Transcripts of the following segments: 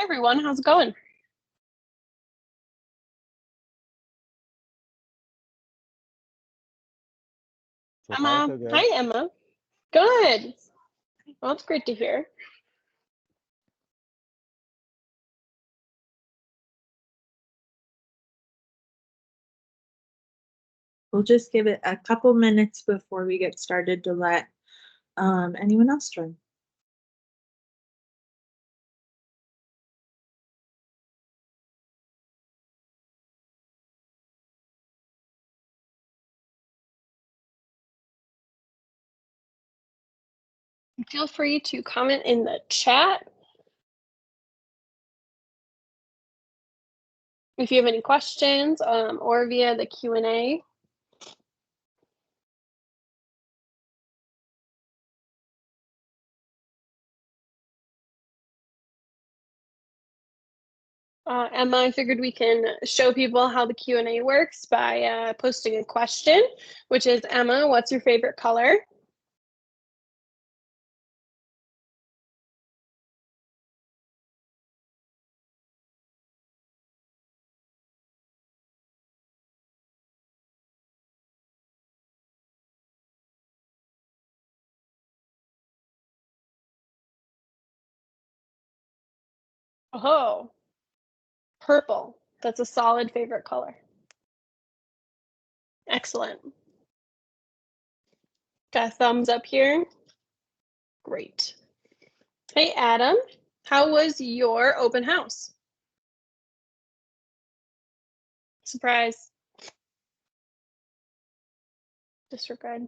Hi everyone, how's it going? So far, Emma. so good. Hi Emma. Good. Well, it's great to hear. We'll just give it a couple minutes before we get started to let anyone else join. Feel free to comment in the chat if you have any questions or via the Q&A. Emma, I figured we can show people how the Q&A works by posting a question, which is, Emma, what's your favorite color? Oh, purple. That's a solid favorite color. Excellent. Got a thumbs up here. Great. Hey, Adam, how was your open house? Surprise. Disregard.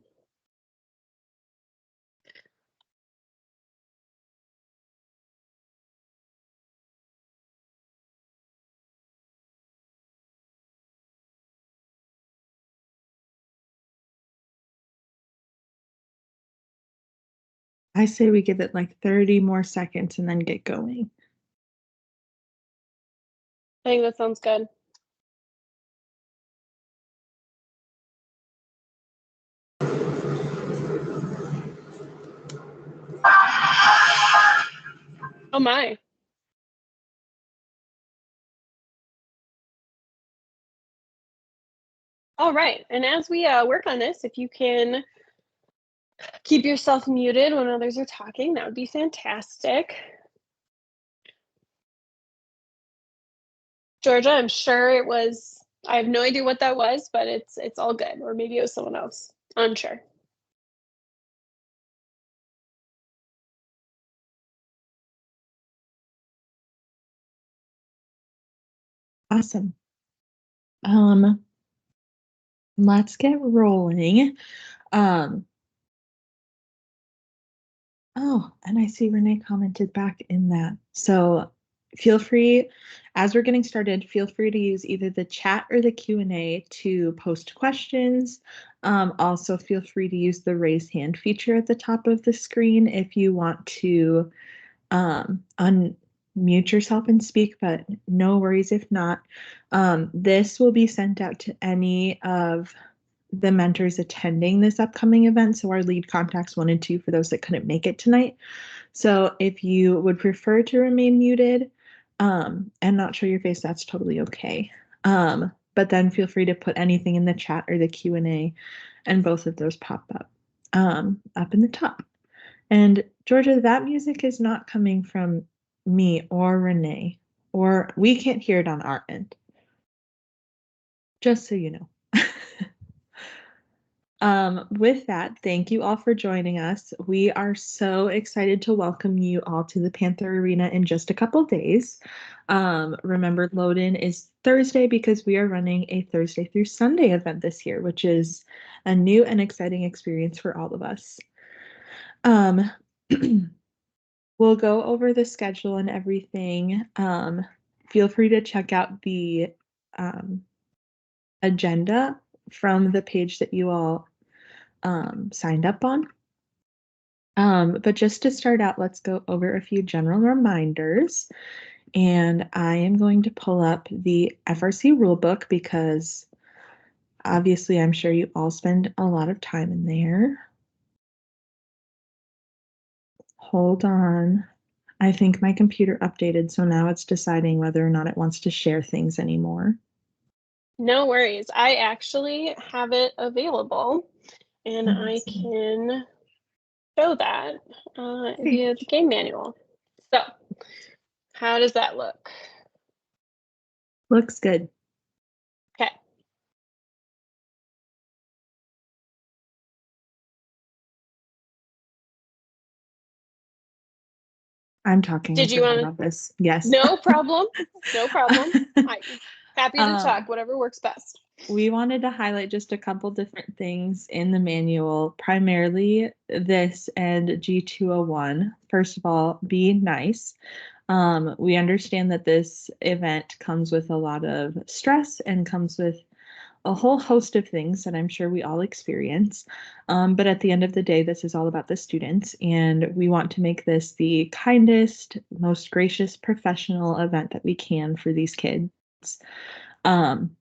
I say we give it like 30 more seconds and then get going. I think that sounds good. Oh my. All right, and as we work on this, if you can keep yourself muted when others are talking, that would be fantastic. Georgia, I'm sure it was, I have no idea what that was, but it's all good. Or maybe it was someone else. Unsure. Awesome. Let's get rolling. Oh, and I see Renee commented back in that. So feel free, as we're getting started, feel free to use either the chat or the Q&A to post questions. Also, feel free to use the raise hand feature at the top of the screen if you want to unmute yourself and speak, but no worries if not. This will be sent out to any of the mentors attending this upcoming event. So our lead contacts 1 and 2 for those that couldn't make it tonight. So if you would prefer to remain muted and not show your face, that's totally okay. But then feel free to put anything in the chat or the Q&A, and both of those pop up in the top. And Georgia, that music is not coming from me or Renee, or we can't hear it on our end. Just so you know. With that, thank you all for joining us. We are so excited to welcome you all to the Panther Arena in just a couple days. Remember, load-in is Thursday because we are running a Thursday through Sunday event this year, which is a new and exciting experience for all of us. We'll go over the schedule and everything. Feel free to check out the agenda from the page that you all signed up on. But just to start out, let's go over a few general reminders. And I am going to pull up the FRC rulebook because obviously I'm sure you all spend a lot of time in there. Hold on. I think my computer updated, so now it's deciding whether or not it wants to share things anymore. No worries. I actually have it available, and I Awesome. can show that via the game manual. So, how does that look? Looks good. Okay. I'm talking. Did I you forgot want about this. Yes. No problem. No problem. I'm happy to Um, talk, whatever works best. We wanted to highlight just a couple different things in the manual, primarily this and G201. First of all, be nice. We understand that this event comes with a lot of stress and comes with a whole host of things that I'm sure we all experience. But at the end of the day, this is all about the students, and we want to make this the kindest, most gracious, professional event that we can for these kids. Um,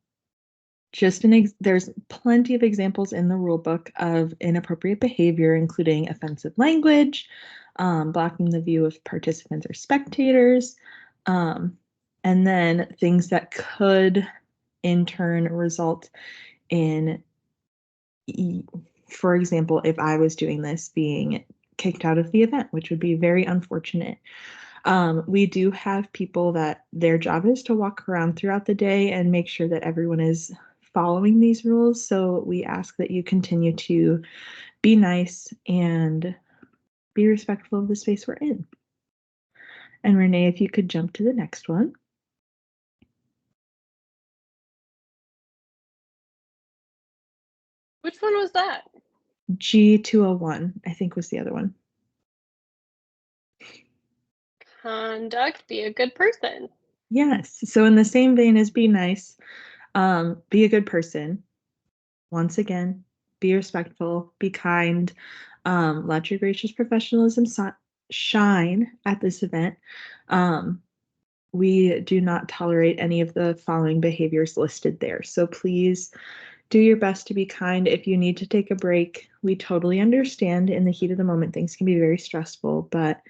there's plenty of examples in the rule book of inappropriate behavior, including offensive language, blocking the view of participants or spectators, um, and then things that could in turn result in, for example, if I was doing this, being kicked out of the event, which would be very unfortunate. We do have people that their job is to walk around throughout the day and make sure that everyone is following these rules. So we ask that you continue to be nice and be respectful of the space we're in. And Renee, if you could jump to the next one. Which one was that? G201, I think was the other one. Conduct, be a good person. Yes. So in the same vein as be nice, be a good person. Once again, be respectful, be kind, let your gracious professionalism shine at this event. We do not tolerate any of the following behaviors listed there. So please do your best to be kind. If you need to take a break, we totally understand. In the heat of the moment, things can be very stressful, but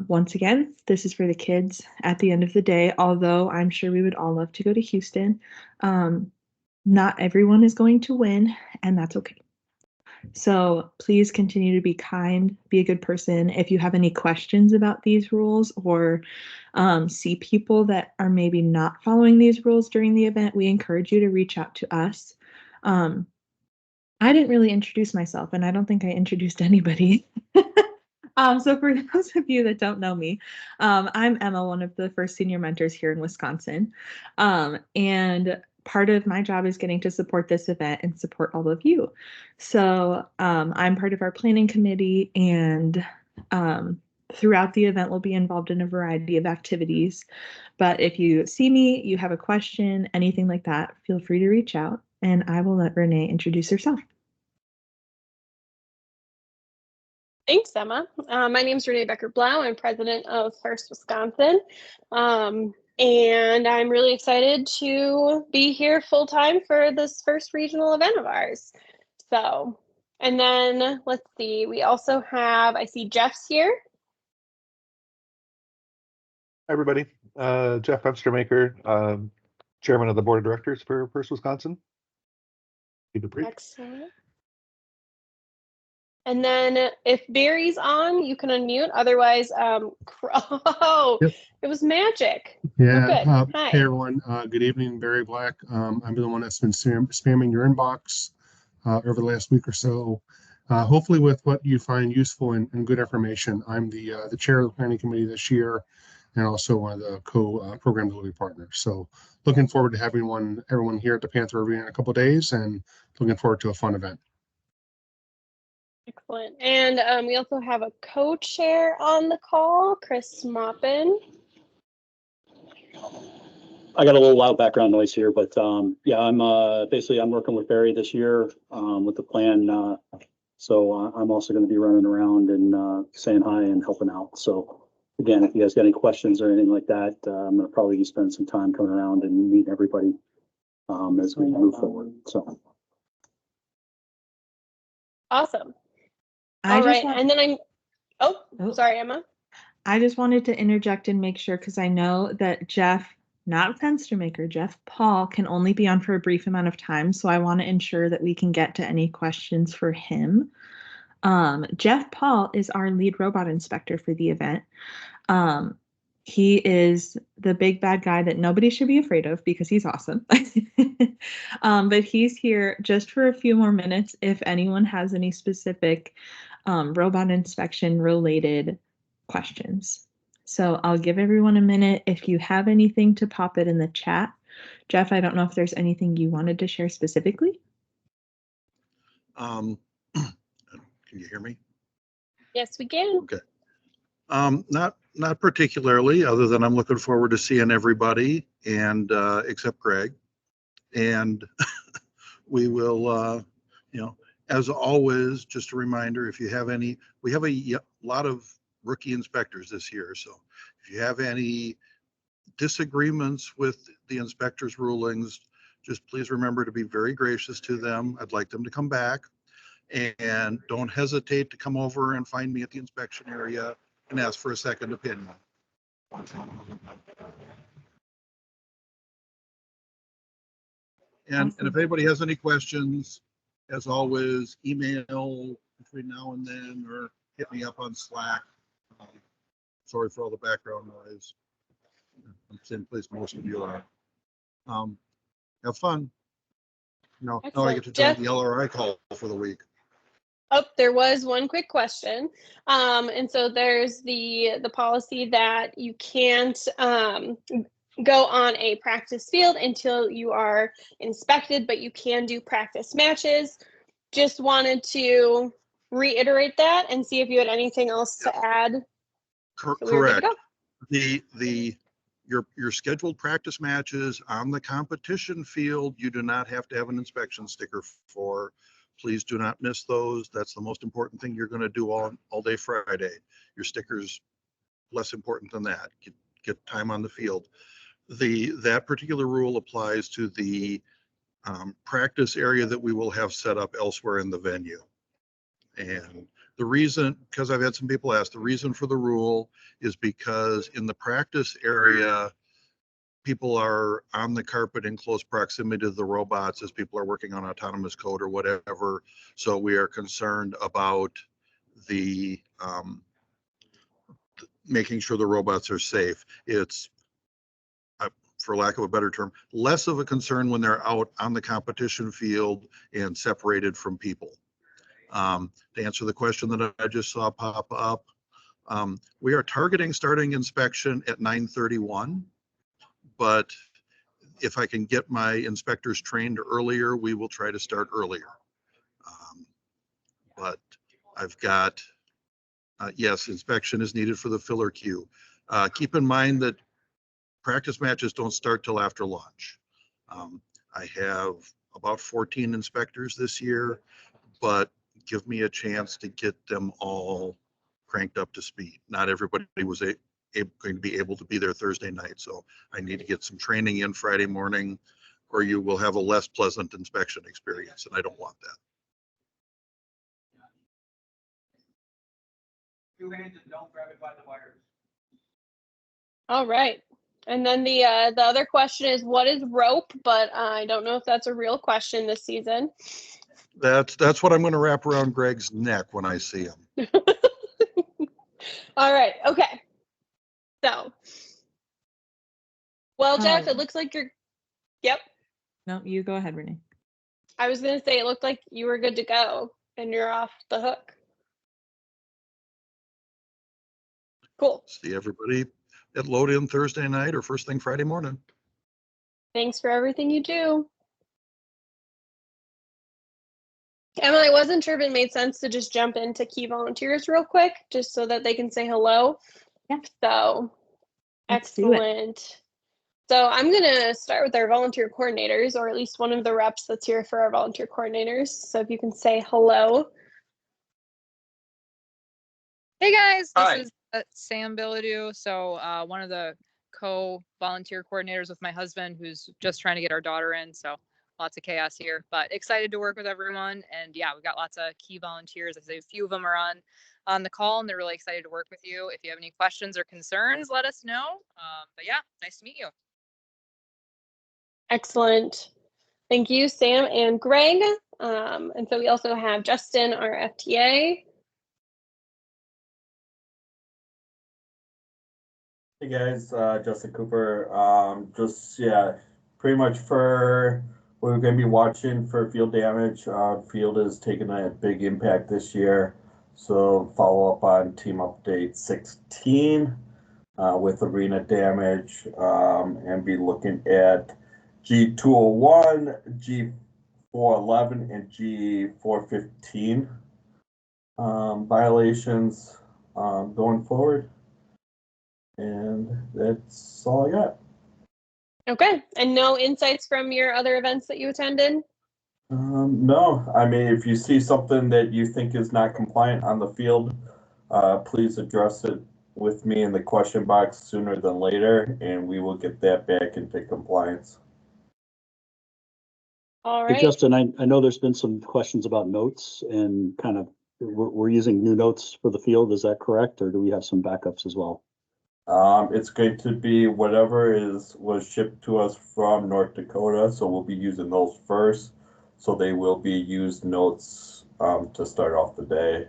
once again, this is for the kids at the end of the day. Although I'm sure we would all love to go to Houston, not everyone is going to win, and that's okay. So please continue to be kind, be a good person. If you have any questions about these rules or see people that are maybe not following these rules during the event, we encourage you to reach out to us. I didn't really introduce myself, and I don't think I introduced anybody. So for those of you that don't know me, I'm Emma, one of the first senior mentors here in Wisconsin. And part of my job is getting to support this event and support all of you. So I'm part of our planning committee, and throughout the event, we'll be involved in a variety of activities. But if you see me, you have a question, anything like that, feel free to reach out, and I will let Renee introduce herself. Thanks, Emma. My name is Renee Becker-Blau. I'm president of First Wisconsin. And I'm really excited to be here full time for this first regional event of ours. So, and then let's see, we also have, I see Jeff's here. Hi, everybody. Jeff Fenstermaker, chairman of the board of directors for First Wisconsin. Keep it brief. Excellent. And then if Barry's on, you can unmute. Otherwise, Yep. It was magic. Yeah. Good. Hi. Hey, everyone. Good evening. Barry Black. I'm the one that's been spamming your inbox over the last week or so. Hopefully with what you find useful and good information. I'm the chair of the planning committee this year and also one of the co-program delivery partners. So looking forward to having everyone here at the Panther Arena in a couple of days and looking forward to a fun event. Excellent. And we also have a co-chair on the call, Chris Moppin. I got a little loud background noise here, but yeah, I'm working with Barry this year with the plan. So I'm also going to be running around and saying hi and helping out. So again, if you guys got any questions or anything like that, I'm going to probably spend some time coming around and meeting everybody as we move forward. So Awesome. All right. And then sorry, Emma. I just wanted to interject and make sure, because I know that Jeff, not Fenstermaker, Jeff Paul can only be on for a brief amount of time. So I want to ensure that we can get to any questions for him. Jeff Paul is our lead robot inspector for the event. He is the big bad guy that nobody should be afraid of because he's awesome. But he's here just for a few more minutes if anyone has any specific robot inspection related questions. So I'll give everyone a minute. If you have anything, to pop it in the chat. Jeff, I don't know if there's anything you wanted to share specifically. Can you hear me? Yes, we can. Okay. Not particularly, other than I'm looking forward to seeing everybody and except Greg. And we will, as always, just a reminder, if you have any, we have a lot of rookie inspectors this year. So if you have any disagreements with the inspector's rulings, just please remember to be very gracious to them. I'd like them to come back, and don't hesitate to come over and find me at the inspection area and ask for a second opinion. And if anybody has any questions, as always, email between now and then or hit me up on Slack. Sorry for all the background noise. I'm in the same place most of you are. Have fun. Now I get to join the LRI call for the week. Oh, there was one quick question. And so there's the policy that you can't go on a practice field until you are inspected, but you can do practice matches. Just wanted to reiterate that and see if you had anything else to add. Correct. Your scheduled practice matches on the competition field, you do not have to have an inspection sticker for. Please do not miss those. That's the most important thing you're going to do all day Friday. Your sticker's less important than that. Get time on the field. That particular rule applies to the practice area that we will have set up elsewhere in the venue. And the reason, because I've had some people ask, the reason for the rule is because in the practice area, people are on the carpet in close proximity to the robots as people are working on autonomous code or whatever. So we are concerned about the making sure the robots are safe. It's, for lack of a better term, less of a concern when they're out on the competition field and separated from people. To answer the question that I just saw pop up, we are targeting starting inspection at 9:31, but if I can get my inspectors trained earlier, we will try to start earlier. But I've got, yes, inspection is needed for the filler queue. Keep in mind that practice matches don't start till after lunch. I have about 14 inspectors this year, but give me a chance to get them all cranked up to speed. Not everybody was going to be able to be there Thursday night, so I need to get some training in Friday morning, or you will have a less pleasant inspection experience, and I don't want that. Two hands and don't grab it by the wires. All right. And then the other question is, what is rope? But I don't know if that's a real question this season. That's what I'm going to wrap around Greg's neck when I see him. All right. Okay. So, well, Jeff, it looks like you're, yep. No, you go ahead, Renee. I was going to say, it looked like you were good to go and you're off the hook. Cool. See everybody at load in Thursday night or first thing Friday morning. Thanks for everything you do. Emily, I wasn't sure if it made sense to just jump into key volunteers real quick, just so that they can say hello. Yeah. So, Let's do it. excellent. So I'm going to start with our volunteer coordinators, or at least one of the reps that's here for our volunteer coordinators. So if you can say hello. Hey guys, Hi. this is Sam Billadu. So one of the co-volunteer coordinators with my husband, who's just trying to get our daughter in. So lots of chaos here, but excited to work with everyone. And yeah, we've got lots of key volunteers. I say a few of them are on on the call, and they're really excited to work with you. If you have any questions or concerns, let us know. But yeah, nice to meet you. Excellent. Thank you, Sam and Greg. And so we also have Justin, our FTA. Hey guys, Justin Cooper. Pretty much for what we're going to be watching for field damage. Field has taken a big impact this year, so follow up on team update 16 with arena damage, and be looking at G201, G411, and G415 violations going forward. And that's all I got. Okay. And no insights from your other events that you attended? No, I mean, if you see something that you think is not compliant on the field, please address it with me in the question box sooner than later, and we will get that back into compliance. All Hey, right. Justin, I know there's been some questions about notes and kind of we're using new notes for the field. Is that correct? Or do we have some backups as well? It's going to be whatever was shipped to us from North Dakota, so we'll be using those first. So they will be used notes to start off the day,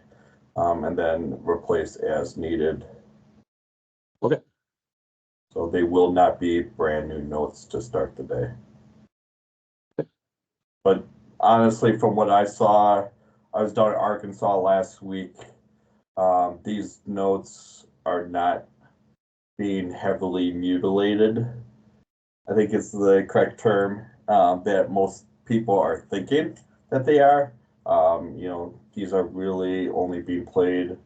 and then replace as needed. Okay. So they will not be brand new notes to start the day. Okay. But honestly, from what I saw, I was down in Arkansas last week. These notes are not being heavily mutilated. I think it's the correct term that most people are thinking that they are. These are really only being played,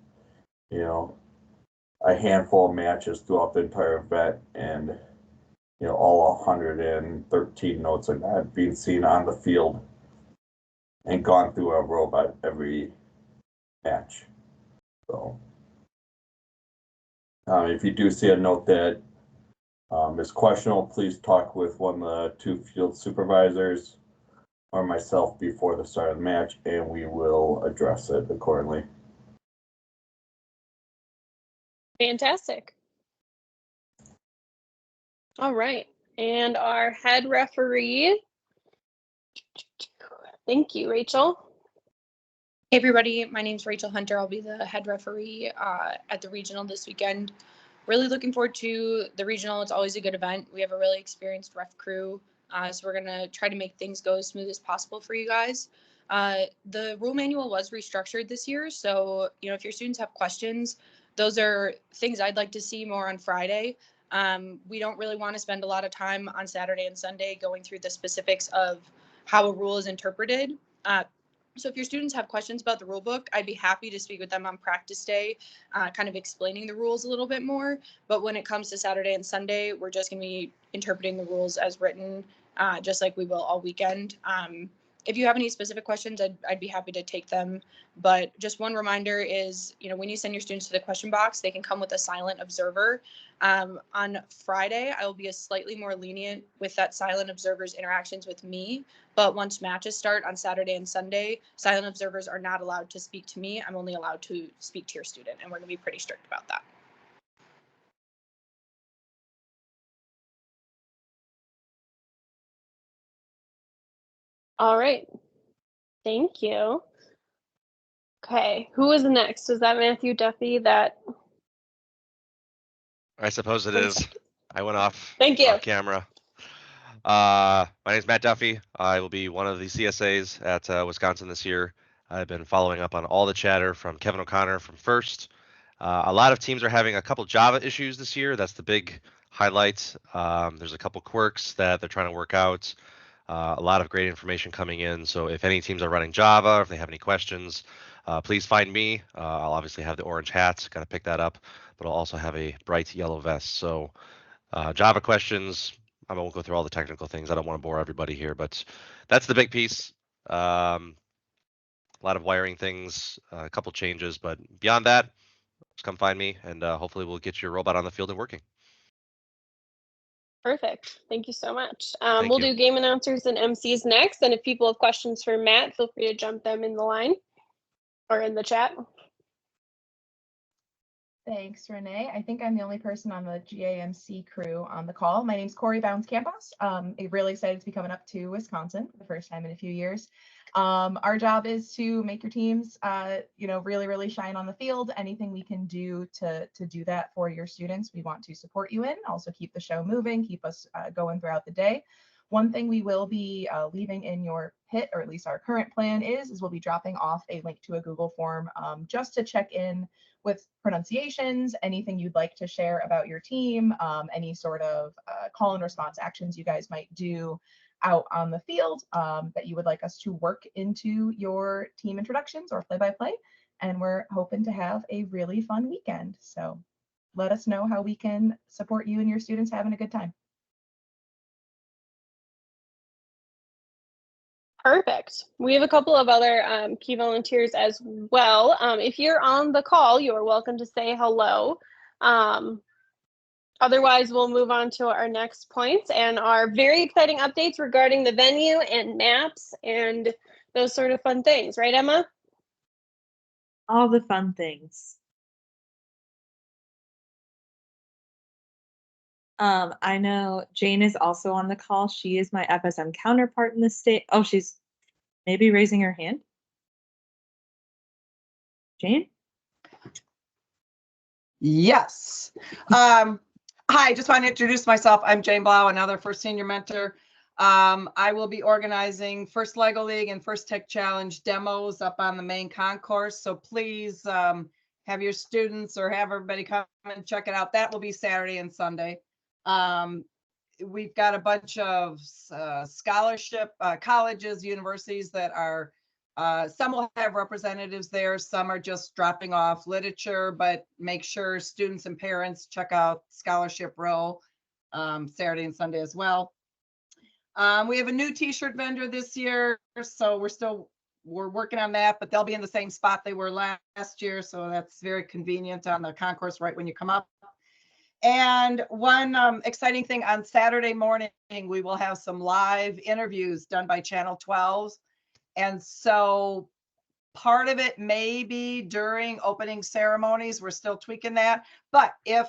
a handful of matches throughout the entire event, and all 113 notes are not being seen on the field and gone through a robot every match. So if you do see a note that is questionable, please talk with one of the two field supervisors or myself before the start of the match, and we will address it accordingly. Fantastic. All right. And our head referee. Thank you, Rachel. Hey everybody, my name's Rachel Hunter. I'll be the head referee at the regional this weekend. Really looking forward to the regional. It's always a good event. We have a really experienced ref crew, so we're gonna try to make things go as smooth as possible for you guys. The rule manual was restructured this year, so if your students have questions, those are things I'd like to see more on Friday. We don't really want to spend a lot of time on Saturday and Sunday going through the specifics of how a rule is interpreted. So if your students have questions about the rule book, I'd be happy to speak with them on practice day, kind of explaining the rules a little bit more. But when it comes to Saturday and Sunday, we're just going to be interpreting the rules as written, just like we will all weekend. If you have any specific questions, I'd be happy to take them. But just one reminder is, when you send your students to the question box, they can come with a silent observer. On Friday, I will be slightly more lenient with that silent observer's interactions with me. But once matches start on Saturday and Sunday, silent observers are not allowed to speak to me. I'm only allowed to speak to your student, and we're going to be pretty strict about that. All right. Thank you. Okay, who was next? Was that Matthew Duffy? I suppose it is. I went off. Thank you. Off camera. My name is Matt Duffy. I will be one of the CSAs at Wisconsin this year. I've been following up on all the chatter from Kevin O'Connor from First. A lot of teams are having a couple Java issues this year. That's the big highlight. There's a couple quirks that they're trying to work out. A lot of great information coming in. So if any teams are running Java, or if they have any questions, please find me. I'll obviously have the orange hat. Got to pick that up, but I'll also have a bright yellow vest. So Java questions. I won't go through all the technical things. I don't want to bore everybody here, but that's the big piece. A lot of wiring things, a couple changes, but beyond that, just come find me, and hopefully we'll get your robot on the field and working. Perfect. Thank you so much. Thank We'll you. do game announcers and MCs next. And if people have questions for Matt, feel free to jump them in the line or in the chat. Thanks, Renee. I think I'm the only person on the GAMC crew on the call. My name's Corey Bounds Campos. I'm really excited to be coming up to Wisconsin for the first time in a few years. Our job is to make your teams, really, really shine on the field. Anything we can do to do that for your students, we want to support you in. Also keep the show moving, keep us going throughout the day. One thing we will be leaving in your pit, or at least our current plan is we'll be dropping off a link to a Google form just to check in with pronunciations, anything you'd like to share about your team, any sort of call and response actions you guys might do out on the field that you would like us to work into your team introductions or play-by-play. And we're hoping to have a really fun weekend. So let us know how we can support you and your students having a good time. Perfect. We have a couple of other key volunteers as well. If you're on the call, you're welcome to say hello. Otherwise, we'll move on to our next points and our very exciting updates regarding the venue and maps and those sort of fun things. Right, Emma? All the fun things. I know Jane is also on the call. She is my FSM counterpart in the state. Oh, she's maybe raising her hand. Jane? Yes. Hi, just want to introduce myself. I'm Jane Blau, another first senior mentor. I will be organizing First Lego League and First Tech Challenge demos up on the main concourse. So please have your students or have everybody come and check it out. That will be Saturday and Sunday. We've got a bunch of scholarship colleges, universities that are, some will have representatives there. Some are just dropping off literature, but make sure students and parents check out Scholarship Row Saturday and Sunday as well. We have a new t-shirt vendor this year, so we're working on that, but they'll be in the same spot they were last year. So that's very convenient on the concourse right when you come up. And one exciting thing on Saturday morning, we will have some live interviews done by Channel 12. And so part of it may be during opening ceremonies. We're still tweaking that. But if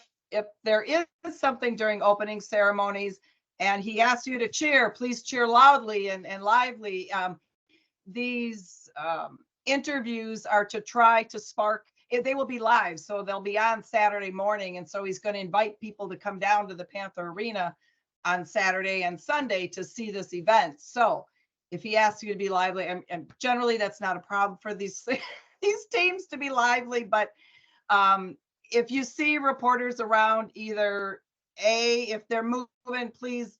there is something during opening ceremonies and he asks you to cheer, please cheer loudly and lively. These interviews are to try to spark. They will be live, so they'll be on Saturday morning. And so he's going to invite people to come down to the Panther Arena on Saturday and Sunday to see this event. So if he asks you to be lively, and generally that's not a problem for these teams to be lively, but if you see reporters around, either if they're moving, please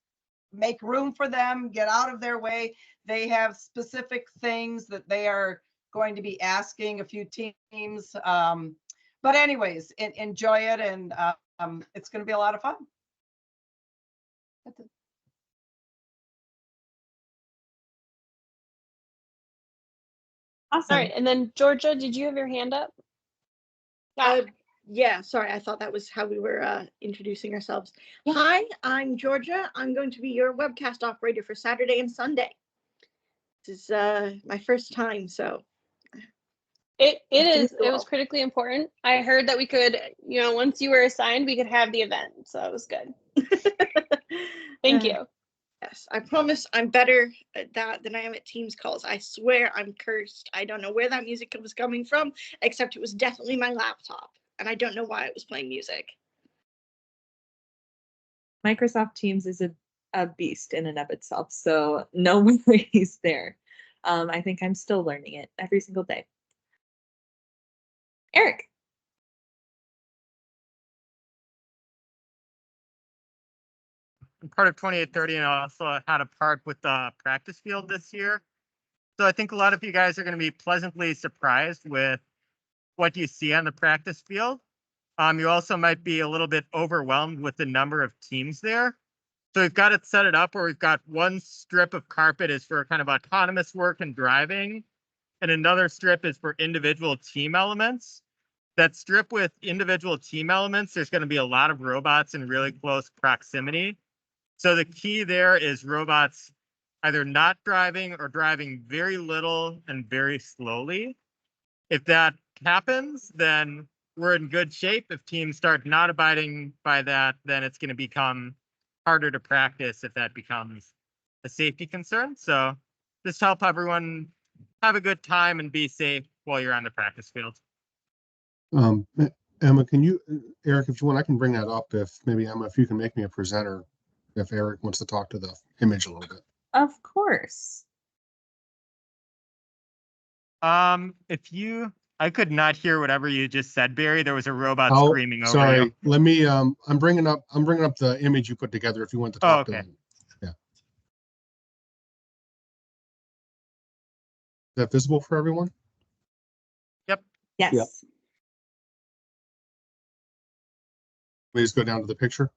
make room for them, get out of their way. They have specific things that they are going to be asking a few teams. But anyways, enjoy it, and it's going to be a lot of fun. That's it. Awesome. All right, and then Georgia, did you have your hand up? Yeah, sorry, I thought that was how we were introducing ourselves. Yeah. Hi, I'm Georgia. I'm going to be your webcast operator for Saturday and Sunday. This is my first time, so. It was critically important. I heard that we could, once you were assigned, we could have the event. So that was good. Thank you. Yes, I promise I'm better at that than I am at Teams calls. I swear I'm cursed. I don't know where that music was coming from, except it was definitely my laptop. And I don't know why it was playing music. Microsoft Teams is a beast in and of itself, so no worries there. I think I'm still learning it every single day. Eric. I'm part of 2830, and I also had a part with the practice field this year. So I think a lot of you guys are going to be pleasantly surprised with what you see on the practice field. You also might be a little bit overwhelmed with the number of teams there. So we've got it set it up where we've got one strip of carpet is for kind of autonomous work and driving, and another strip is for individual team elements. That strip with individual team elements, there's going to be a lot of robots in really close proximity. So the key there is robots either not driving or driving very little and very slowly. If that happens, then we're in good shape. If teams start not abiding by that, then it's going to become harder to practice if that becomes a safety concern. So just help everyone have a good time and be safe while you're on the practice field. Emma, can you, Eric, if you want, I can bring that up if maybe Emma, if you can make me a presenter, if Eric wants to talk to the image a little bit. Of course. I could not hear whatever you just said, Barry. There was a robot screaming over sorry. you. Let me, I'm bringing up the image you put together if you want to talk to them. Yeah. Is that visible for everyone? Yep. Yes. Yep. Please go down to the picture.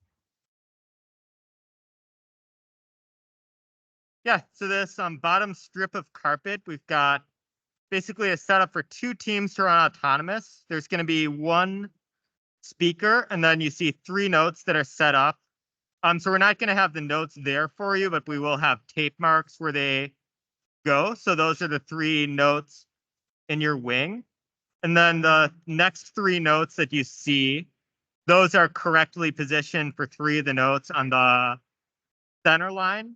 Yeah, so this bottom strip of carpet, we've got basically a setup for 2 teams to run autonomous. There's going to be 1 speaker, and then you see 3 notes that are set up. So we're not going to have the notes there for you, but we will have tape marks where they go. So those are the 3 notes in your wing. And then the next 3 notes that you see, those are correctly positioned for 3 of the notes on the center line.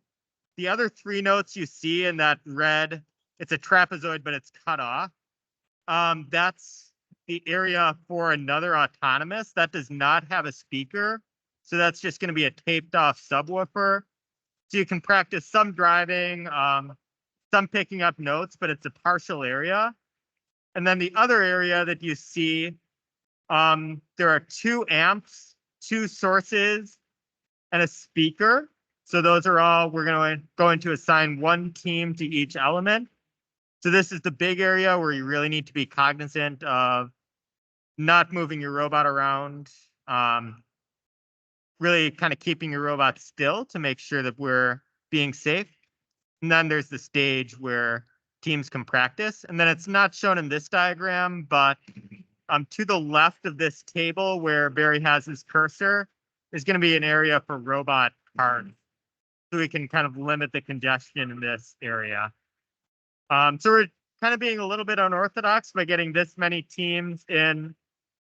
The other 3 notes you see in that red, it's a trapezoid, but it's cut off. That's the area for another autonomous that does not have a speaker. So that's just going to be a taped off subwoofer. So you can practice some driving, some picking up notes, but it's a partial area. And then the other area that you see, there are 2 amps, 2 sources, and a speaker. So those are all, we're going to assign 1 team to each element. So this is the big area where you really need to be cognizant of not moving your robot around, really kind of keeping your robot still to make sure that we're being safe. And then there's the stage where teams can practice. And then it's not shown in this diagram, but to the left of this table where Barry has his cursor is going to be an area for robot parts. So we can kind of limit the congestion in this area. So we're kind of being a little bit unorthodox by getting this many teams in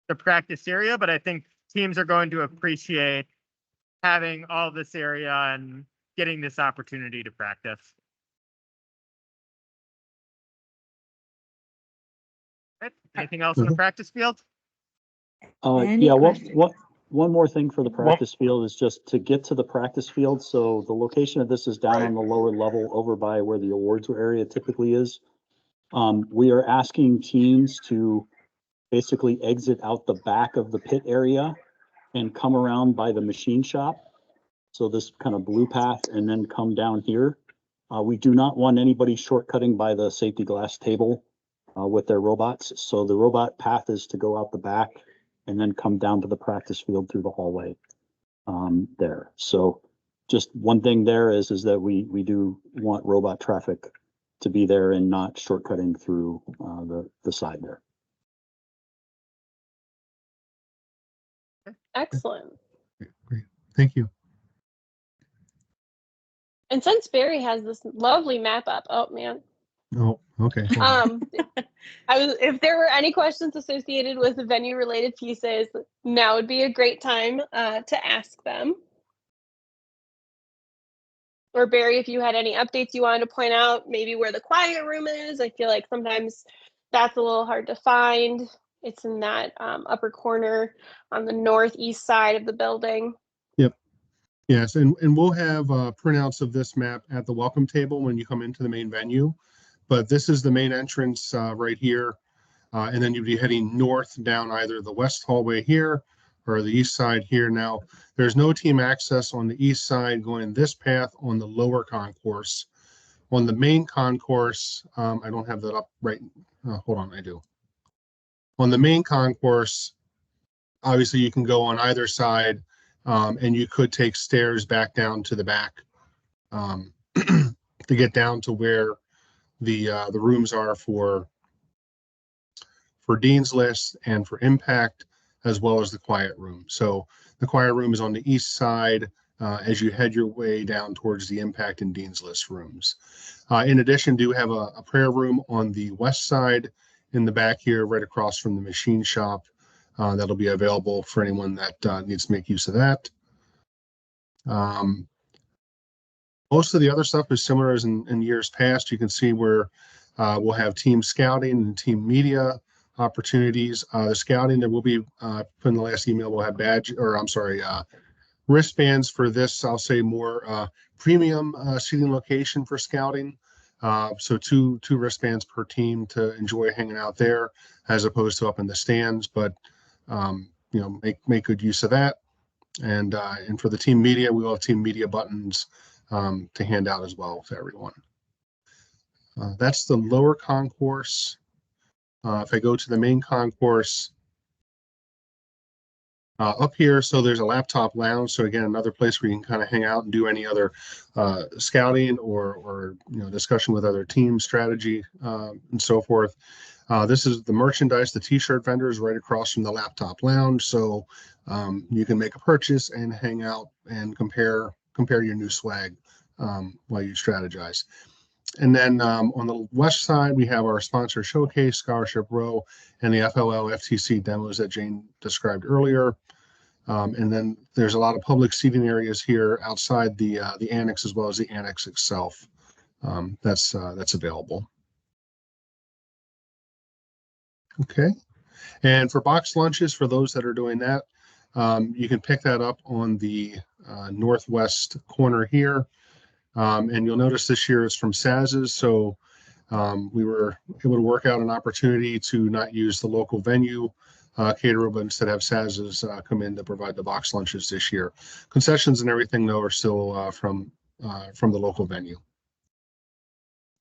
the practice area, but I think teams are going to appreciate having all this area and getting this opportunity to practice. Right. Anything else in the practice field? Yeah, one more thing for the practice field is just to get to the practice field. So the location of this is down on the lower level over by where the awards area typically is. We are asking teams to basically exit out the back of the pit area and come around by the machine shop. So this kind of blue path and then come down here. We do not want anybody shortcutting by the safety glass table with their robots. So the robot path is to go out the back and then come down to the practice field through the hallway there. So just one thing there is that we do want robot traffic to be there and not shortcutting through the side there. Excellent. Great. Thank you. And since Barry has this lovely map up, oh man. Oh, okay. If there were any questions associated with the venue related pieces, now would be a great time to ask them. Or Barry, if you had any updates you wanted to point out, maybe where the quiet room is. I feel like sometimes that's a little hard to find. It's in that upper corner on the northeast side of the building. Yep. Yes, and we'll have printouts of this map at the welcome table when you come into the main venue. But this is the main entrance right here. And then you'd be heading north down either the west hallway here or the east side here. Now, there's no team access on the east side going this path on the lower concourse. On the main concourse, I don't have that up right. Hold on, I do. On the main concourse, obviously you can go on either side and you could take stairs back down to the back to get down to where the rooms are for Dean's List and for Impact, as well as the quiet room. So the quiet room is on the east side as you head your way down towards the Impact and Dean's List rooms. In addition, do have a prayer room on the west side in the back here, right across from the machine shop. That'll be available for anyone that needs to make use of that. Most of the other stuff is similar as in years past. You can see where we'll have team scouting and team media opportunities. The scouting that will be put in the last email will have wristbands for this. I'll say more premium seating location for scouting. So two wristbands per team to enjoy hanging out there, as opposed to up in the stands. But make good use of that. And for the team media, we will have team media buttons to hand out as well to everyone. That's the lower concourse. If I go to the main concourse, up here, so there's a laptop lounge. So again, another place where you can kind of hang out and do any other scouting or discussion with other team strategy and so forth. This is the merchandise, the t-shirt vendors right across from the laptop lounge. So you can make a purchase and hang out and compare your new swag while you strategize. And then on the west side, we have our sponsor showcase, Scholarship Row, and the FLL FTC demos that Jane described earlier. And then there's a lot of public seating areas here outside the annex, as well as the annex itself. That's available. Okay. And for box lunches, for those that are doing that, you can pick that up on the northwest corner here. And you'll notice this year it's from Saz's. So we were able to work out an opportunity to not use the local venue caterer, but instead have Saz's come in to provide the box lunches this year. Concessions and everything, though, are still from the local venue.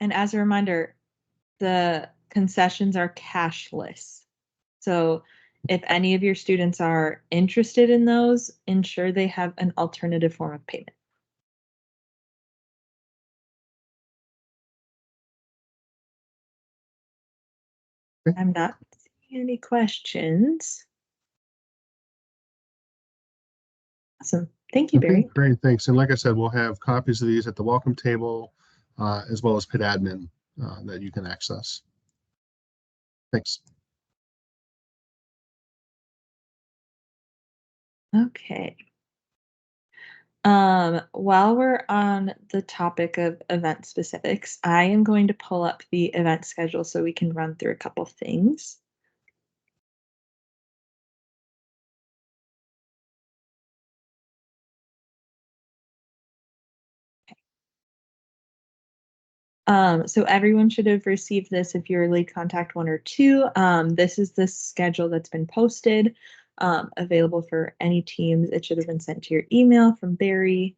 And as a reminder, the concessions are cashless. So if any of your students are interested in those, ensure they have an alternative form of payment. Okay. I'm not seeing any questions. Awesome. Thank you, Barry. Okay, great, thanks. And like I said, we'll have copies of these at the welcome table, as well as PID admin that you can access. Thanks. Okay. While we're on the topic of event specifics, I am going to pull up the event schedule so we can run through a couple things. So everyone should have received this if you're lead contact 1 or 2. This is the schedule that's been posted, available for any teams. It should have been sent to your email from Barry.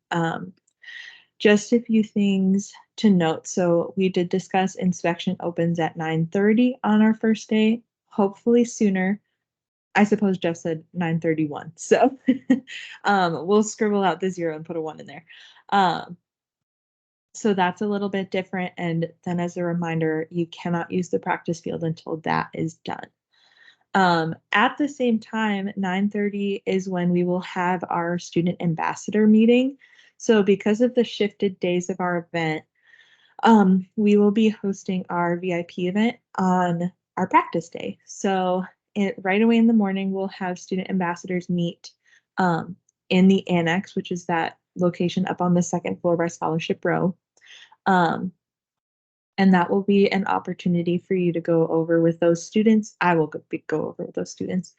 Just a few things to note. So we did discuss inspection opens at 9:30 on our first day, hopefully sooner. I suppose Jeff said 9:31. So we'll scribble out the 0 and put a 1 in there. So that's a little bit different. And then as a reminder, you cannot use the practice field until that is done. At the same time, 9:30 is when we will have our student ambassador meeting. So because of the shifted days of our event, we will be hosting our VIP event on our practice day. So right away in the morning, we'll have student ambassadors meet in the annex, which is that location up on the second floor by Scholarship Row. And that will be an opportunity for you to go over with those students. I will go over with those students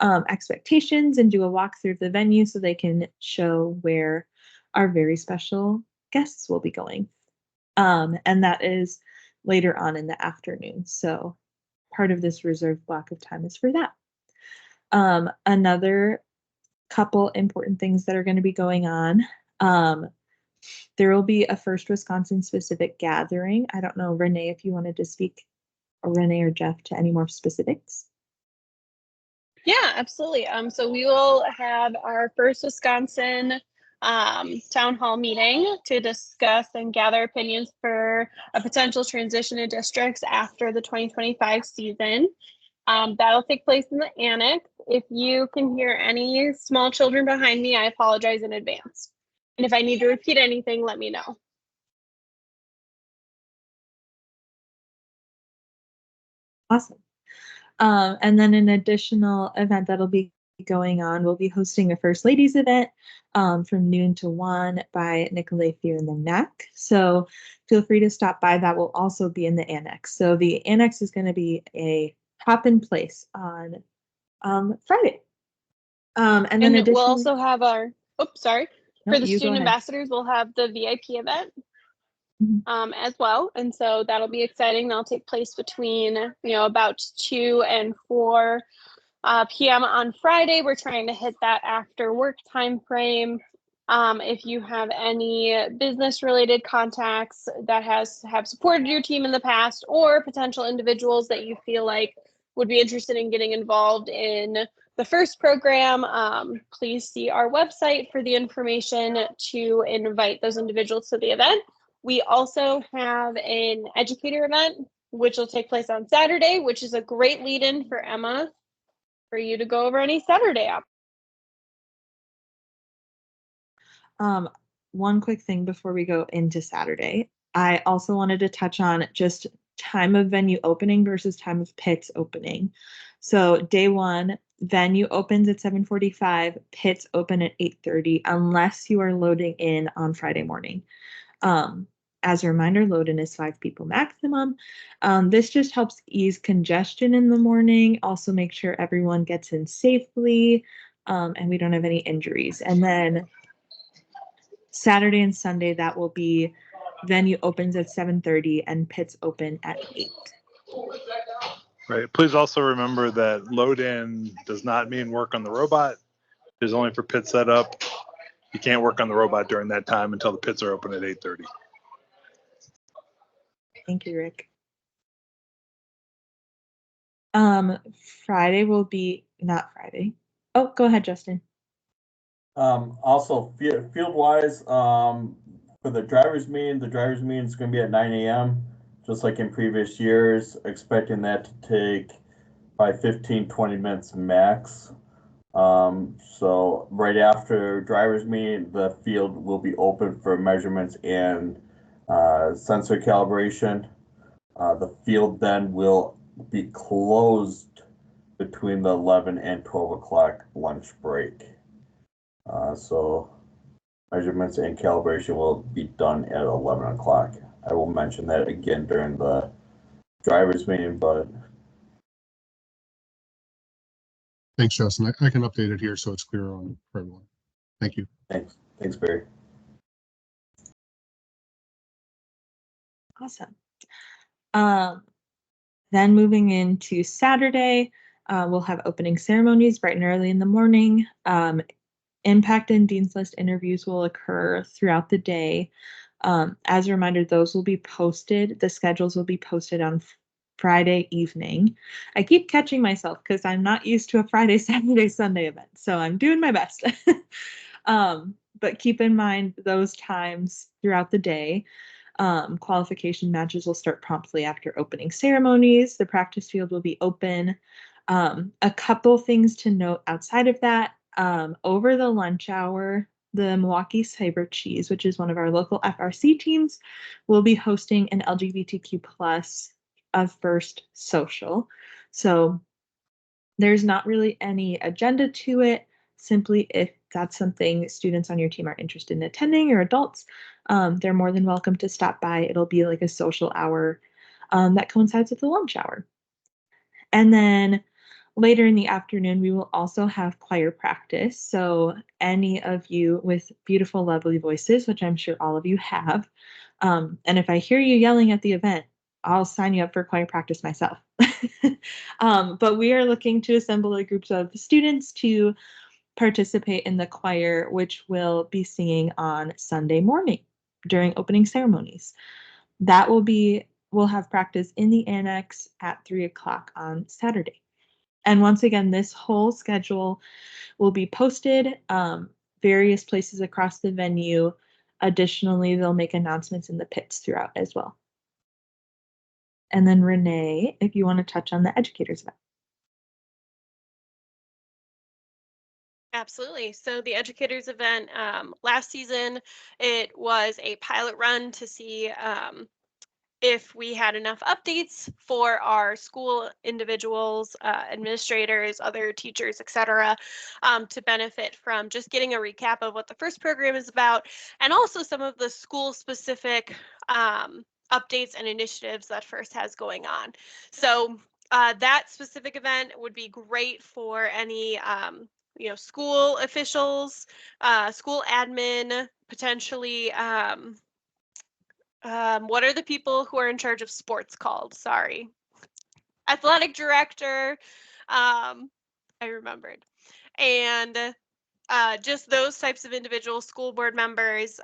expectations and do a walkthrough of the venue so they can show where our very special guests will be going. And that is later on in the afternoon. So part of this reserved block of time is for that. Another couple important things that are going to be going on. There will be a First Wisconsin specific gathering. I don't know, Renee, if you wanted to speak, or Renee or Jeff, to any more specifics. Yeah, absolutely. So we will have our First Wisconsin town hall meeting to discuss and gather opinions for a potential transition of districts after the 2025 season. That'll take place in the annex. If you can hear any small children behind me, I apologize in advance. And if I need to repeat anything, let me know. Awesome. And then an additional event that'll be going on, we'll be hosting a First Ladies event from noon to 1 by Nicolay Fear in the Neck. So feel free to stop by. That will also be in the annex. So the annex is going to be a hop-in place on Friday. And then we'll also have our, sorry. No, For the you go student ahead. ambassadors, we'll have the VIP event Mhm. as well. And so that'll be exciting. That'll take place between, about 2 and 4 p.m. on Friday. We're trying to hit that after work time frame. If you have any business related contacts that have supported your team in the past, or potential individuals that you feel like would be interested in getting involved in the first program, please see our website for the information to invite those individuals to the event. We also have an educator event, which will take place on Saturday, which is a great lead-in for Emma for you to go over any Saturday op. One quick thing before we go into Saturday. I also wanted to touch on just time of venue opening versus time of pits opening. So day one, venue opens at 7:45, pits open at 8:30, unless you are loading in on Friday morning. As a reminder, load in is 5 people maximum. This just helps ease congestion in the morning, also make sure everyone gets in safely, and we don't have any injuries. And then Saturday and Sunday, that will be venue opens at 7:30 and pits open at 8. Right. Please also remember that load in does not mean work on the robot. It's only for pit setup. You can't work on the robot during that time until the pits are open at 8:30. Thank you, Rick. Friday will be not Friday. Oh, go ahead, Justin. Also field wise, for the driver's meeting is going to be at 9 a.m. just like in previous years, expecting that to take by 15-20 minutes max. So right after driver's meeting, the field will be open for measurements and sensor calibration. The field then will be closed between the 11 and 12 o'clock lunch break. So measurements and calibration will be done at 11 o'clock. I will mention that again during the driver's meeting, but. Thanks, Justin. I can update it here so it's clear on for everyone. Thank you. Thanks, Barry. Awesome. Then moving into Saturday, we'll have opening ceremonies bright and early in the morning. Impact and Dean's List interviews will occur throughout the day. As a reminder, those will be posted. The schedules will be posted on Friday evening. I keep catching myself because I'm not used to a Friday, Saturday, Sunday event, so I'm doing my best. But keep in mind those times throughout the day. Qualification matches will start promptly after opening ceremonies. The practice field will be open. A couple things to note outside of that. Over the lunch hour, the Milwaukee Cyber Cheese, which is one of our local FRC teams, will be hosting an LGBTQ plus first social. So there's not really any agenda to it. Simply if that's something students on your team are interested in attending, or adults, they're more than welcome to stop by. It'll be like a social hour that coincides with the lunch hour. And then later in the afternoon, we will also have choir practice. So any of you with beautiful, lovely voices, which I'm sure all of you have, and if I hear you yelling at the event, I'll sign you up for choir practice myself. But we are looking to assemble a group of students to participate in the choir, which will be singing on Sunday morning during opening ceremonies. We'll have practice in the annex at 3 o'clock on Saturday. And once again, this whole schedule will be posted various places across the venue. Additionally, they'll make announcements in the pits throughout as well. And then Renee, if you want to touch on the educators event. Absolutely. So the educators event last season, it was a pilot run to see if we had enough updates for our school individuals, administrators, other teachers, etc., to benefit from just getting a recap of what the first program is about, and also some of the school-specific updates and initiatives that FIRST has going on. So that specific event would be great for any school officials, school admin, potentially. What are the people who are in charge of sports called? Sorry. Athletic director. I remembered. And just those types of individuals, school board members,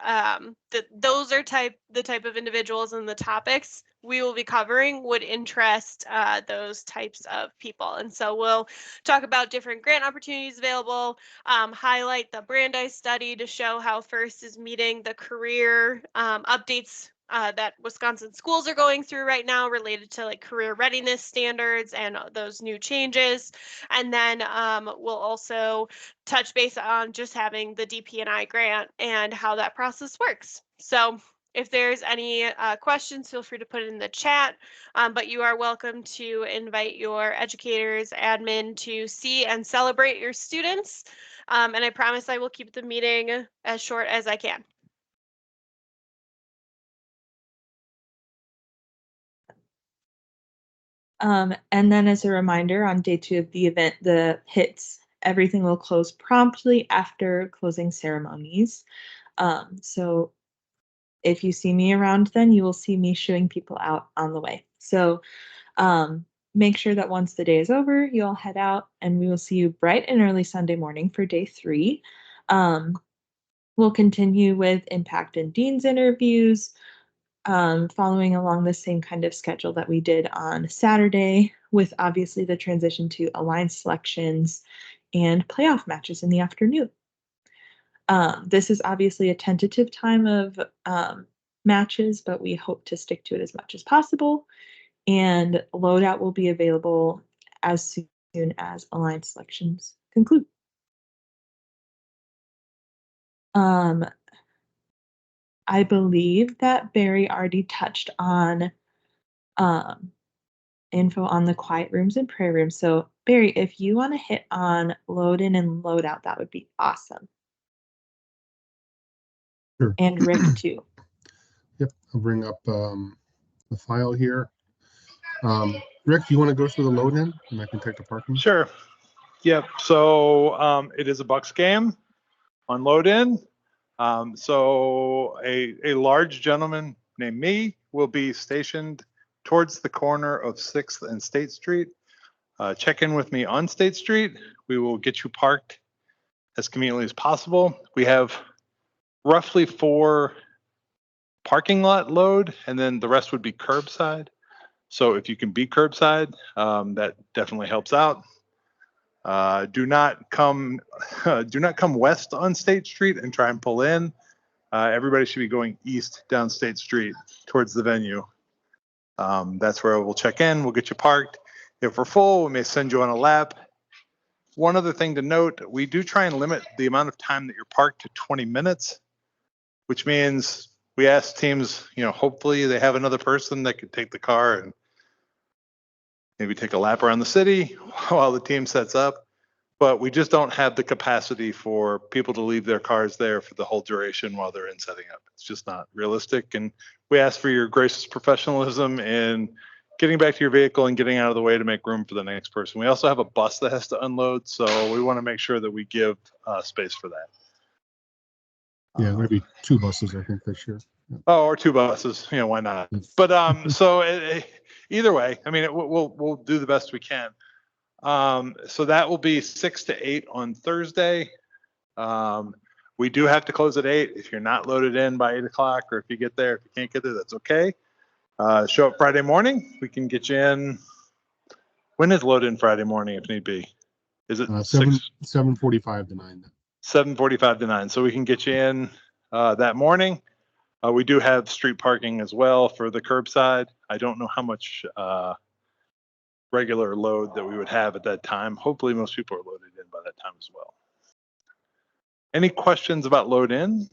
those are the type of individuals and the topics we will be covering would interest those types of people. And so we'll talk about different grant opportunities available, highlight the Brandeis study to show how FIRST is meeting the career updates that Wisconsin schools are going through right now related to like career readiness standards and those new changes. And then we'll also touch base on just having the DP&I grant and how that process works. So if there's any questions, feel free to put it in the chat, but you are welcome to invite your educators, admin to see and celebrate your students. And I promise I will keep the meeting as short as I can. And then as a reminder, on day 2 of the event, the hits, everything will close promptly after closing ceremonies. So if you see me around, then you will see me shooing people out on the way. So make sure that once the day is over, you all head out, and we will see you bright and early Sunday morning for day 3. We'll continue with impact and dean's interviews, following along the same kind of schedule that we did on Saturday, with obviously the transition to alliance selections and playoff matches in the afternoon. This is obviously a tentative time of matches, but we hope to stick to it as much as possible. And loadout will be available as soon as alliance selections conclude. I believe that Barry already touched on info on the quiet rooms and prayer rooms. So Barry, if you want to hit on load in and load out, that would be awesome. Sure. And Rick too. Yep, I'll bring up the file here. Rick, do you want to go through the load in and I can take the parking? Sure. Yep. So it is a Bucks game on load in. So a large gentleman named me will be stationed towards the corner of 6th and State Street. Check in with me on State Street. We will get you parked as conveniently as possible. We have roughly 4 parking lot load, and then the rest would be curbside. So if you can be curbside, that definitely helps out. Do not come west on State Street and try and pull in. Everybody should be going east down State Street towards the venue. That's where we'll check in. We'll get you parked. If we're full, we may send you on a lap. One other thing to note, we do try and limit the amount of time that you're parked to 20 minutes, which means we ask teams, hopefully they have another person that could take the car and maybe take a lap around the city while the team sets up. But we just don't have the capacity for people to leave their cars there for the whole duration while they're in setting up. It's just not realistic. And we ask for your gracious professionalism in getting back to your vehicle and getting out of the way to make room for the next person. We also have a bus that has to unload, so we want to make sure that we give space for that. Yeah, maybe 2 buses, I think, this year. Yeah. Oh, or 2 buses, why not? But so either way, I mean, we'll do the best we can. So that will be 6 to 8 on Thursday. We do have to close at 8. If you're not loaded in by 8 o'clock, or if you get there, if you can't get there, that's okay. Show up Friday morning. We can get you in. When is load in Friday morning if need be? Is it 7:45 to 9? 7:45 to 9. So we can get you in that morning. We do have street parking as well for the curbside. I don't know how much regular load that we would have at that time. Hopefully most people are loaded in by that time as well. Any questions about load in?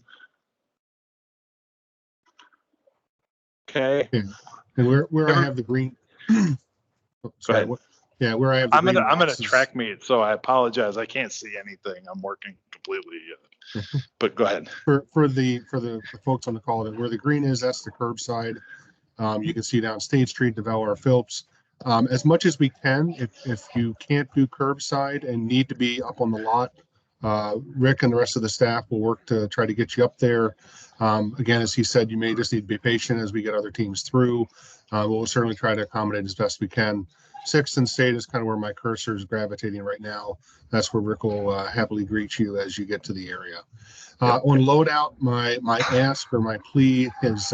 Okay. And where I have the green. Oh, sorry, ahead. yeah, where I have the I'm green at a boxes. track meet, so I apologize. I can't see anything. I'm working completely. But go ahead. For the folks on the call, that where the green is, that's the curbside. You can see down State Street, DeVelle, Phillips. As much as we can, if you can't do curbside and need to be up on the lot, Rick and the rest of the staff will work to try to get you up there. Again, as he said, you may just need to be patient as we get other teams through. We'll certainly try to accommodate as best we can. Sixth and State is kind of where my cursor is gravitating right now. That's where Rick will happily greet you as you get to the area. On loadout, my ask or my plea is,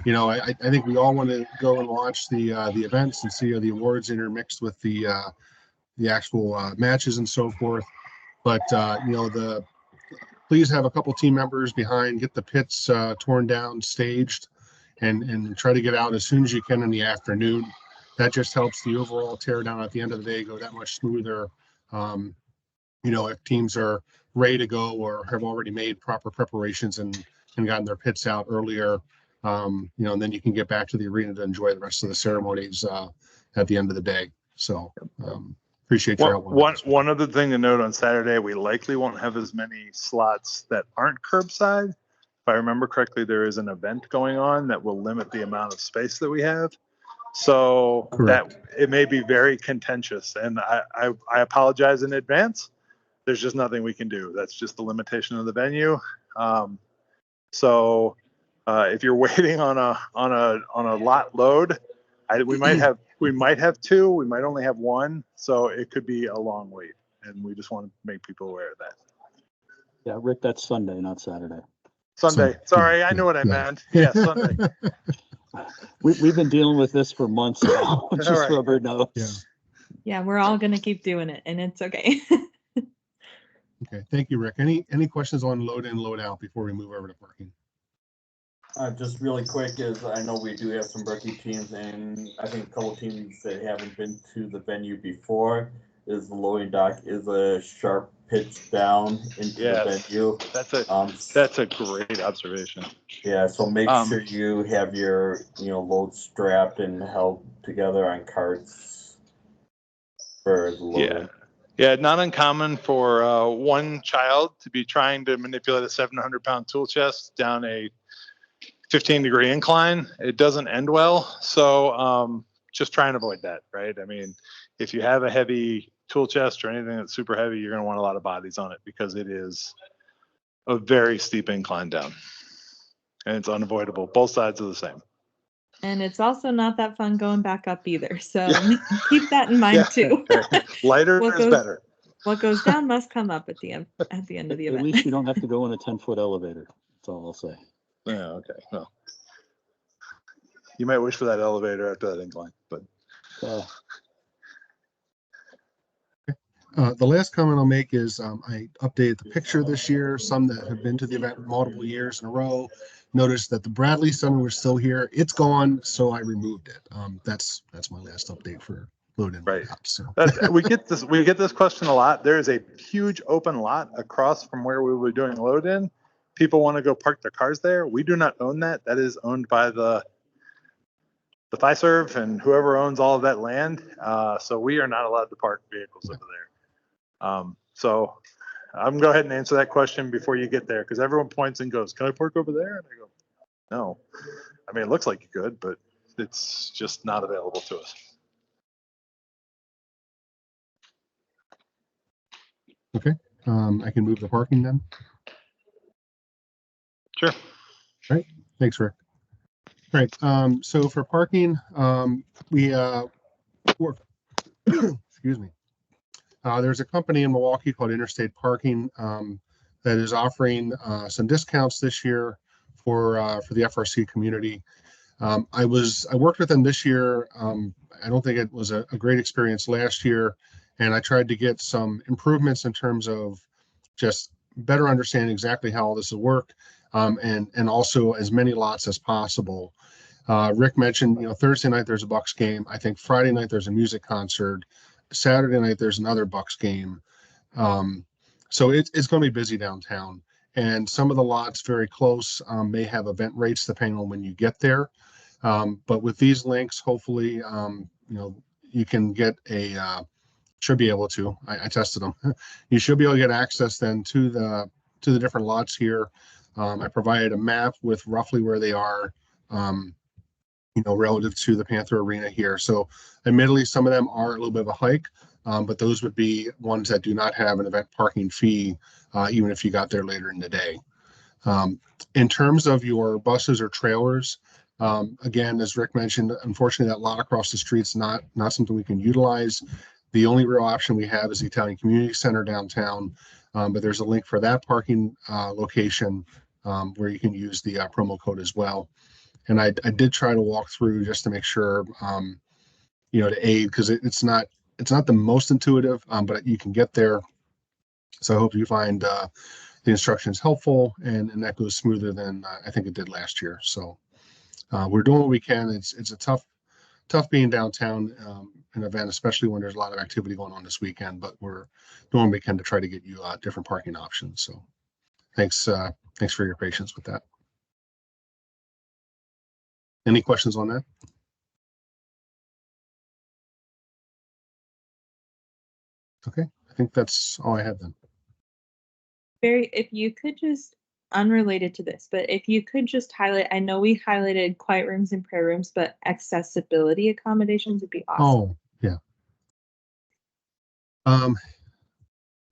you know, I think we all want to go and watch the events and see the awards intermixed with the actual matches and so forth. But you know, please have a couple team members behind, get the pits torn down, staged, and try to get out as soon as you can in the afternoon. That just helps the overall tear down at the end of the day go that much smoother. You know, if teams are ready to go or have already made proper preparations and gotten their pits out earlier, you know, and then you can get back to the arena to enjoy the rest of the ceremonies at the end of the day. So appreciate your help. One other thing to note on Saturday, we likely won't have as many slots that aren't curbside. If I remember correctly, there is an event going on that will limit the amount of space that we have. So that it may be very contentious, and I apologize in advance. There's just nothing we can do. That's just the limitation of the venue. So if you're waiting on a lot load, we might have two. We might only have one. So it could be a long wait, and we just want to make people aware of that. Yeah, Rick, that's Sunday, not Saturday. Sunday. Sorry, I knew what I meant. Yeah, Sunday. We've been dealing with this for months now. Just right. so everybody knows. Yeah, we're all gonna keep doing it, and it's okay. Okay, thank you, Rick. Any questions on load in, load out before we move over to parking? Just really quick, is I know we do have some rookie teams, and I think a couple teams that haven't been to the venue before. Is the loading dock is a sharp pitch down into the venue. That's a great observation. Yeah, so make sure you have your load strapped and held together on carts for the loading. Yeah, not uncommon for one child to be trying to manipulate a 700-pound tool chest down a 15-degree incline. It doesn't end well, so just try and avoid that, right? I mean, if you have a heavy tool chest or anything that's super heavy, you're going to want a lot of bodies on it because it is a very steep incline down, and it's unavoidable. Both sides are the same. And it's also not that fun going back up either. So keep that in mind too. Lighter is better. What goes down must come up at the end of the event. At least you don't have to go in a 10-foot elevator. That's all I'll say. Yeah, okay. Well, you might wish for that elevator after that incline, but the last comment I'll make is I updated the picture this year. Some that have been to the event multiple years in a row noticed that the Bradley Summit was still here. It's gone, so I removed it. That's my last update for load in. Right. Out, so. We get this question a lot. There is a huge open lot across from where we were doing load in. People want to go park their cars there. We do not own that. That is owned by the FiServ and whoever owns all of that land. So we are not allowed to park vehicles over there. So I'm gonna go ahead and answer that question before you get there, because everyone points and goes, "Can I park over there?" And I go, "No." I mean, it looks like you could, but it's just not available to us. Okay. I can move the parking then. Sure. All right. Thanks, Rick. All right. So for parking, we excuse me. There's a company in Milwaukee called Interstate Parking that is offering some discounts this year for the FRC community. I worked with them this year. I don't think it was a great experience last year, and I tried to get some improvements in terms of just better understanding exactly how all this will work, and also as many lots as possible. Rick mentioned, Thursday night there's a Bucks game. I think Friday night there's a music concert. Saturday night there's another Bucks game. So it's going to be busy downtown, and some of the lots very close may have event rates depending on when you get there. But with these links, hopefully, you can get should be able to, I tested them. You should be able to get access then to the different lots here. I provided a map with roughly where they are, relative to the Panther Arena here. So admittedly, some of them are a little bit of a hike, but those would be ones that do not have an event parking fee, even if you got there later in the day. In terms of your buses or trailers, again, as Rick mentioned, unfortunately, that lot across the street's not something we can utilize. The only real option we have is the Italian Community Center downtown, but there's a link for that parking location where you can use the promo code as well. And I did try to walk through just to make sure, to aid, because it's not the most intuitive, but you can get there. So I hope you find the instructions helpful and that goes smoother than I think it did last year. So we're doing what we can. It's a tough being downtown, an event, especially when there's a lot of activity going on this weekend, but we're doing what we can to try to get you different parking options. So thanks for your patience with that. Any questions on that? Okay, I think that's all I had then. Barry, if you could just, unrelated to this, but if you could just highlight, I know we highlighted quiet rooms and prayer rooms, but accessibility accommodations would be awesome. Oh, yeah.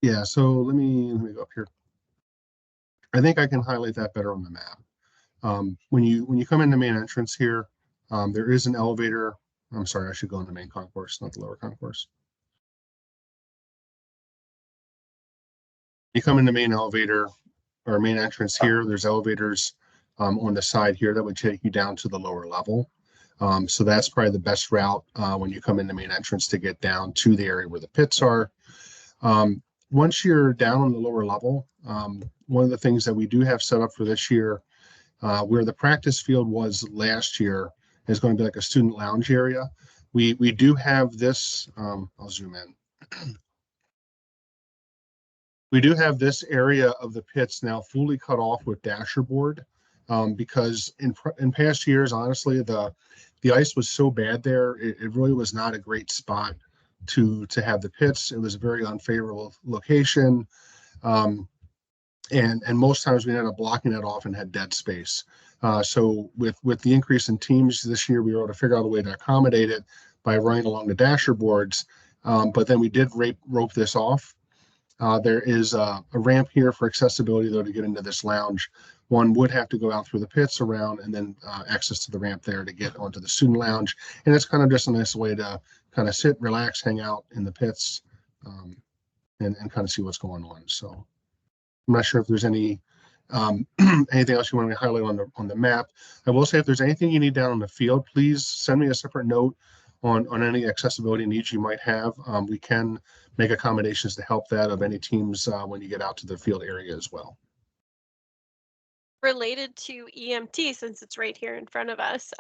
Yeah, so let me go up here. I think I can highlight that better on the map. When you come in the main entrance here, there is an elevator. I'm sorry, I should go in the main concourse, not the lower concourse. You come in the main elevator or main entrance here, there's elevators on the side here that would take you down to the lower level. So that's probably the best route when you come in the main entrance to get down to the area where the pits are. Once you're down on the lower level, one of the things that we do have set up for this year, where the practice field was last year, is going to be like a student lounge area. We do have this, I'll zoom in. We do have this area of the pits now fully cut off with dasher board, because in past years, honestly, the ice was so bad there, it really was not a great spot to have the pits. It was a very unfavorable location, and most times we ended up blocking it off and had dead space. So with the increase in teams this year, we were able to figure out a way to accommodate it by running along the dasher boards, but then we did rope this off. There is a ramp here for accessibility, though, to get into this lounge. One would have to go out through the pits around and then access to the ramp there to get onto the student lounge. And it's kind of just a nice way to kind of sit, relax, hang out in the pits, and kind of see what's going on. So I'm not sure if there's any anything else you want me to highlight on the map. I will say if there's anything you need down on the field, please send me a separate note on any accessibility needs you might have. We can make accommodations to help that of any teams when you get out to the field area as well. Related to EMT, since it's right here in front of us,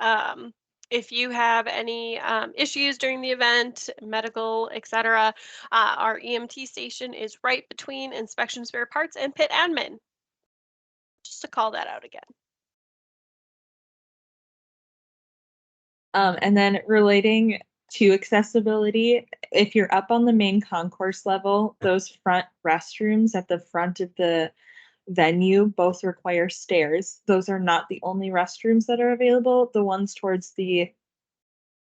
if you have any issues during the event, medical, etc., our EMT station is right between inspection spare parts and pit admin. Just to call that out again. And then relating to accessibility, if you're up on the main concourse level, those front restrooms at the front of the venue both require stairs. Those are not the only restrooms that are available. The ones towards the,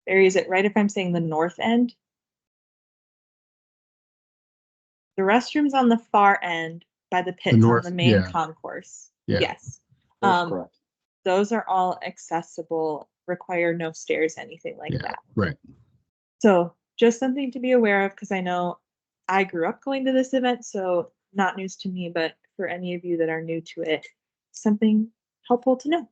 Barry, is it right if I'm saying the north end? The restrooms on the far end by the pits on the main concourse. Yeah. Yes. That's correct. Those are all accessible, require no stairs, anything like that. Right. So just something to be aware of, because I know I grew up going to this event, so not news to me, but for any of you that are new to it, something helpful to know.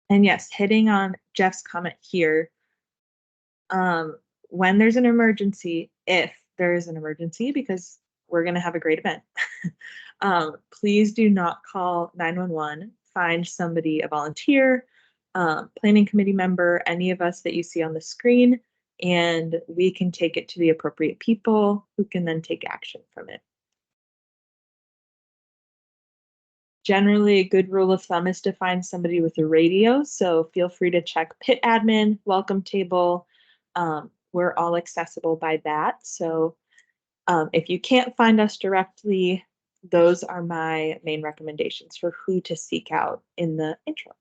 And yes, hitting on Jeff's comment here, when there's an emergency, if there is an emergency, because we're going to have a great event, please do not call 911. Find somebody, a volunteer, planning committee member, any of us that you see on the screen, and we can take it to the appropriate people who can then take action from it. Generally, a good rule of thumb is to find somebody with a radio, so feel free to check pit admin, welcome table. We're all accessible by that. So if you can't find us directly, those are my main recommendations for who to seek out in the intro.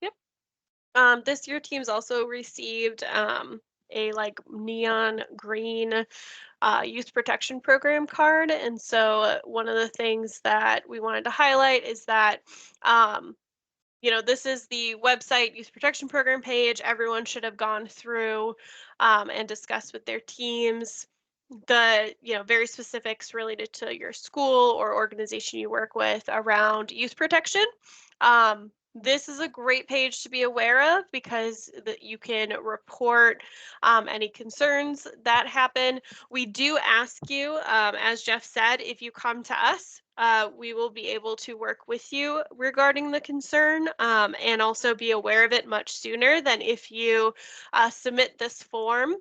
Yep. This year teams also received a like neon green youth protection program card. And so one of the things that we wanted to highlight is that you know, this is the website youth protection program page. Everyone should have gone through and discussed with their teams the, you know, very specifics related to your school or organization you work with around youth protection. This is a great page to be aware of because you can report any concerns that happen. We do ask you, as Jeff said, if you come to us, we will be able to work with you regarding the concern and also be aware of it much sooner than if you submit this form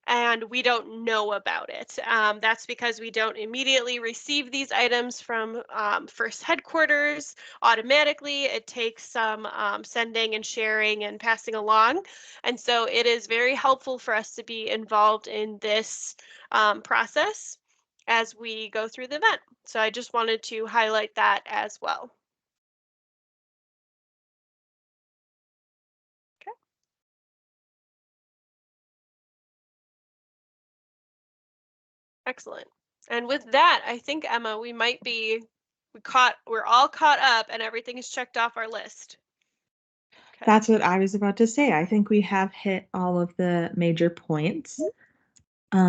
and we don't know about it. That's because we don't immediately receive these items from first headquarters automatically. It takes some sending and sharing and passing along. And so it is very helpful for us to be involved in this process as we go through the event. So I just wanted to highlight that as well. Excellent. And with that, I think, Emma, we might be, we're all caught up and everything is checked off our list. Okay. That's what I was about to say. I think we have hit all of the major points. We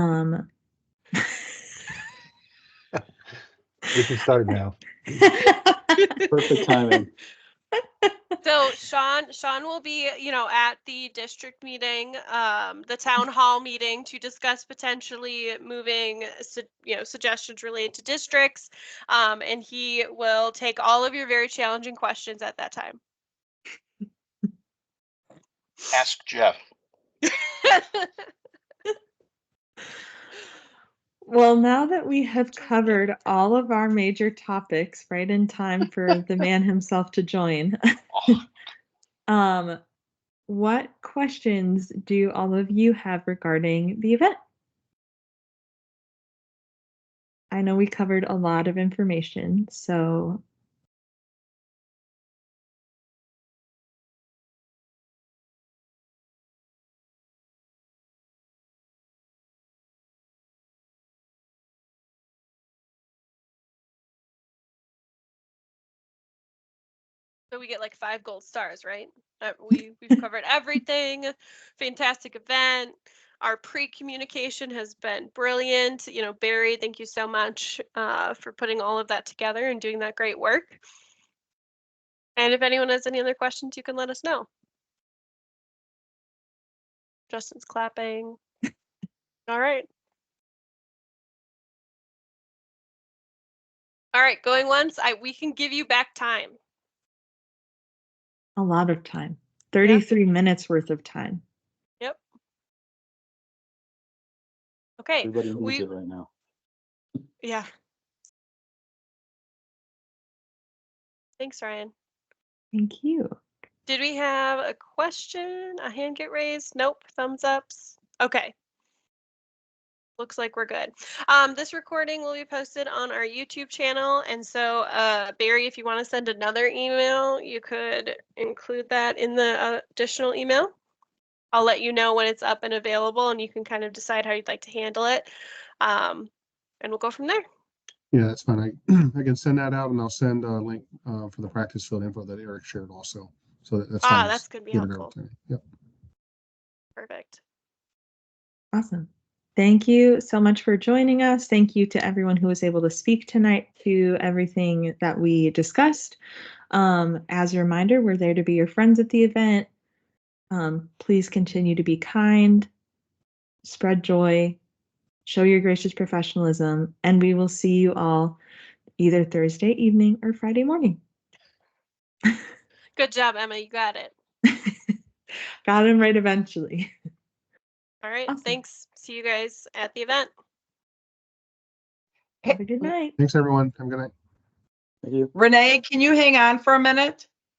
can start now. Perfect timing. So Sean will be, you know, at the district meeting, the town hall meeting to discuss potentially moving, you know, suggestions related to districts. And he will take all of your very challenging questions at that time. Ask Jeff. Well, now that we have covered all of our major topics right in time for the man himself to join, what questions do all of you have regarding the event? I know we covered a lot of information, so So we get like 5 gold stars, right? We've covered everything. Fantastic event. Our pre-communication has been brilliant. You know, Barry, thank you so much for putting all of that together and doing that great work. And if anyone has any other questions, you can let us know. Justin's clapping. All right. All right, going once. We can give you back time. a lot of time. 33 minutes worth of time. Yep. Okay. Everybody needs it right now. Yeah. Thanks, Ryan. Thank you. Did we have a question? A hand get raised? Nope. Thumbs ups. Okay. Looks like we're good. This recording will be posted on our YouTube channel. And so, Barry, if you want to send another email, you could include that in the additional email. I'll let you know when it's up and available, and you can kind of decide how you'd like to handle it. And we'll go from there. Yeah, that's fine. I can send that out, and I'll send a link for the practice field info that Eric shared also. So that's fine. That's going to be helpful. Yep. Perfect. Awesome. Thank you so much for joining us. Thank you to everyone who was able to speak tonight to everything that we discussed. As a reminder, we're there to be your friends at the event. Please continue to be kind, spread joy, show your gracious professionalism, and we will see you all either Thursday evening or Friday morning. Good job, Emma. You got it. Got him right eventually. All right. Awesome. Thanks. See you guys at the event. Have a good night. Thanks, everyone. Have a good night. Thank you. Renee, can you hang on for a minute?